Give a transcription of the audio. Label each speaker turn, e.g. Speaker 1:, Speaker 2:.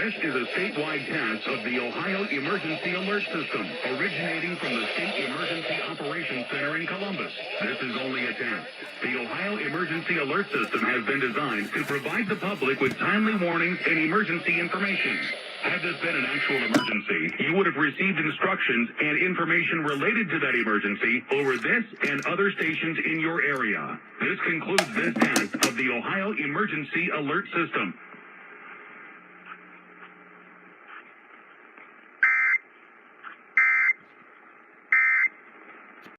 Speaker 1: This is a statewide test of the Ohio Emergency Alert System, originating from the State Emergency Operations Center in Columbus. This is only a test. The Ohio Emergency Alert System has been designed to provide the public with timely warnings and emergency information. Had this been an actual emergency, you would have received instructions and information related to that emergency over this and other stations in your area. This concludes this test of the Ohio Emergency Alert System.